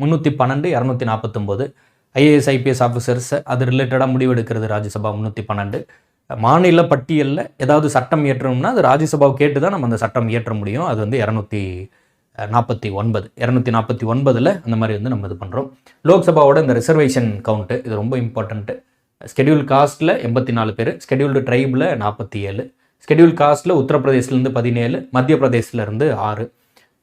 312, 249 IAS IPS officers அது ரிலேட்டடாக முடிவெடுக்கிறது ராஜ்யசபா 312. மாநில பட்டியலில் ஏதாவது சட்டம் இயற்றணும்னா அது ராஜ்யசபாவை கேட்டு தான் நம்ம அந்த சட்டம் இயற்ற முடியும். அது வந்து 249 249 அந்த மாதிரி வந்து நம்ம இது பண்ணுறோம். லோக்சபாவோட இந்த ரிசர்வேஷன் கவுண்ட்டு இது ரொம்ப இம்பார்ட்டண்ட்டு. ஸ்கெடியூல் காஸ்ட்டில் 84 பேர், ஸ்கெடியூல்டு ட்ரைபில் 47, ஸ்கெடியூல் காஸ்ட்டில் உத்தரப்பிரதேசிலேருந்து 17, மத்திய பிரதேசிலேருந்து 6,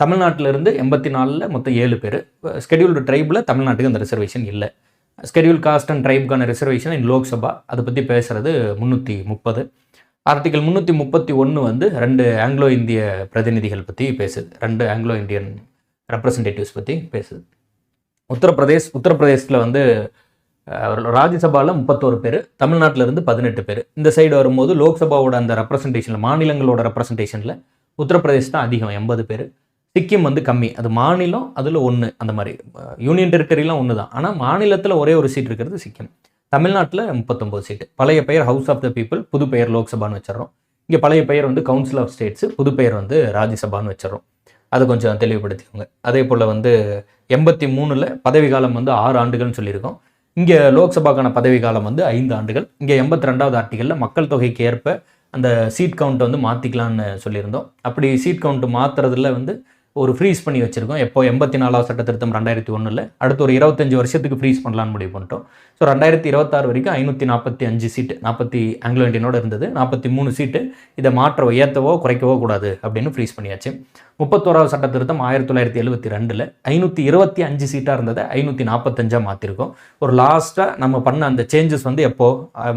தமிழ்நாட்டிலிருந்து 84 மொத்தம் 7 பேர். ஸ்கெடியூல்டு ட்ரைபில் தமிழ்நாட்டுக்கு அந்த ரிசர்வேஷன் இல்லை. ஸ்கெடியூல் காஸ்ட் அண்ட் ட்ரைபுக்கான ரிசர்வேஷன் இன் லோக்சபா அதை பற்றி பேசுகிறது 330. ஆர்டிகல் 331 வந்து 2 ஆங்கிலோ இந்திய பிரதிநிதிகள் பற்றி பேசுது, 2 ஆங்கிலோ இந்தியன் ரெப்ரசன்டேட்டிவ்ஸ் பற்றி பேசுது. உத்தரப்பிரதேசத்தில் வந்து ராஜ்யசபாவில் 31 பேர், தமிழ்நாட்டில் இருந்து 18 பேர். இந்த சைடு வரும்போது லோக்சபாவோட அந்த ரெப்ரசன்டேஷனில் மாநிலங்களோட ரெப்ரசன்டேஷனில் உத்தரப்பிரதேஷ் தான் அதிகம் 80 பேர். சிக்கிம் வந்து கம்மி, அது மாநிலம் அதில் 1 அந்த மாதிரி. யூனியன் டெரிட்டரிலாம் 1 தான், ஆனால் மாநிலத்தில் ஒரே ஒரு சீட் இருக்கிறது சிக்கிம். தமிழ்நாட்டில் 39 சீட்டு. பழைய பெயர் ஹவுஸ் ஆஃப் த பீப்புள், புது பெயர் லோக்சபான்னு வச்சிடறோம். இங்கே பழைய பெயர் வந்து கவுன்சில் ஆஃப் ஸ்டேட்ஸு, புது பெயர் வந்து ராஜ்யசபான்னு வச்சிடறோம். அதை கொஞ்சம் தெளிவுபடுத்திக்கோங்க. அதே போல் வந்து 83 பதவிக்காலம் வந்து 6 ஆண்டுகள்னு சொல்லியிருக்கோம். இங்கே லோக்சபாக்கான பதவிக்காலம் வந்து 5 ஆண்டுகள். இங்கே 82வது ஆர்டிகலில் மக்கள் தொகைக்கு ஏற்ப அந்த சீட் கவுண்ட்டை வந்து மாற்றிக்கலான்னு சொல்லியிருந்தோம். அப்படி சீட் கவுண்ட்டு மாற்றுறதுல வந்து ஒரு ஃப்ரீஸ் பண்ணி வச்சுருக்கோம். எப்போ 84வது சட்ட திருத்தம் 2001 அடுத்து ஒரு 25 வருஷத்துக்கு ஃப்ரீஸ் பண்ணலான்னு முடிவு பண்ணிட்டோம். ஸோ 2026 வரைக்கும் 545 சீட்டு 40 ஆங்கிலோ இண்டியனோட இருந்தது, 43 சீட்டு இதை மாற்றவோ ஏற்றவோ குறைக்கவோ கூடாது அப்படின்னு ஃப்ரீஸ் பண்ணியாச்சு. 31வது சட்ட திருத்தம் 1972 525 சீட்டாக இருந்ததை 545 மாற்றிருக்கோம். ஒரு லாஸ்ட்டாக நம்ம பண்ண அந்த சேஞ்சஸ் வந்து எப்போ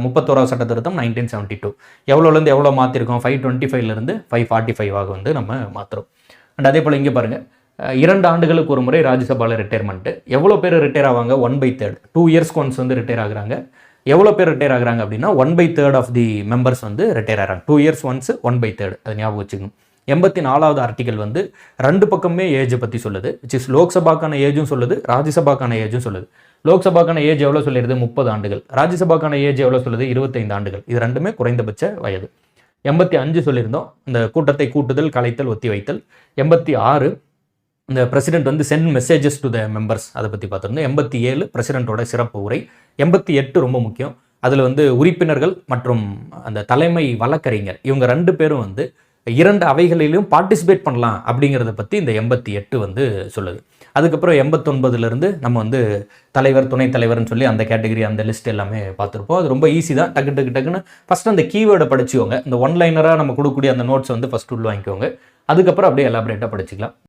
31வது சட்ட திருத்தம் 1972 எவ்வளோலேருந்து எவ்வளோ மாற்றிருக்கோம், 525 545 வந்து நம்ம மாற்றுறோம். அண்ட் அதே போல் இங்கே பாருங்கள், 2 ஆண்டுகளுக்கு ஒரு முறை ராஜ்யசபாவில் ரிட்டையர்மெண்ட்டு. எவ்வளோ பேர் ரிட்டையர் ஆவாங்க, 1/3 2 இயர்ஸ்க்கு ஒன்ஸ் வந்து ரிட்டையர் ஆகுறாங்க. எவ்வளோ பேர் ரிட்டையர் ஆகுறாங்க அப்படின்னா 1/3 ஆஃப் தி மெம்பர்ஸ் வந்து ரிட்டையர் ஆகிறாங்க. 2 இயர்ஸ் ஒன்ஸ் 1/3 அது ஞாபகம் வச்சுக்கணும். 84வது ஆர்டிகல் வந்து 2 பக்கமே ஏஜை பற்றி சொல்லுது. விச் இஸ் லோக்சபாக்கான ஏஜும் சொல்லுது, ராஜ்யசபாக்கான ஏஜும் சொல்லுது. லோக்சபாக்கான ஏஜ் எவ்வளோ சொல்லிடுது, 30 ஆண்டுகள். ராஜ்யசபாக்கான ஏஜ் எவ்வளோ சொல்லுது, 25 ஆண்டுகள். இது ரெண்டுமே குறைந்தபட்ச வயது. 85 சொல்லியிருந்தோம், இந்த கூட்டத்தை கூட்டுதல் கலைத்தல் ஒத்தி வைத்தல். 86 இந்த பிரசிடென்ட் வந்து sent messages to the members அதை பற்றி பார்த்துருந்தோம். 87 பிரசிடென்ட்டோட சிறப்பு உரை. 88 ரொம்ப முக்கியம், அதில் வந்து உறுப்பினர்கள் மற்றும் அந்த தலைமை வழக்கறிஞர் இவங்க 2 பேரும் வந்து 2 அவைகளிலும் பார்ட்டிசிபேட் பண்ணலாம் அப்படிங்கிறத பற்றி இந்த 88 வந்து சொல்லுது. அதுக்கப்புறம் 89 நம்ம வந்து தலைவர் துணைத் தலைவர்னு சொல்லி அந்த கேட்டகரி அந்த லிஸ்ட் எல்லாமே பார்த்துருப்போம். அது ரொம்ப ஈஸி தான், டக்குன்னு ஃபஸ்ட் அந்த கீவேர்டை படிச்சுக்கோங்க. இந்த ஒன்லைனராக நம்ம கொடுக்கக்கூடிய அந்த நோட்ஸ் வந்து ஃபஸ்ட் உள்ள வாங்கிக்கோங்க. அதுக்கப்புறம் அப்படியே எலாபரேட்டாக படிச்சுக்கலாம்.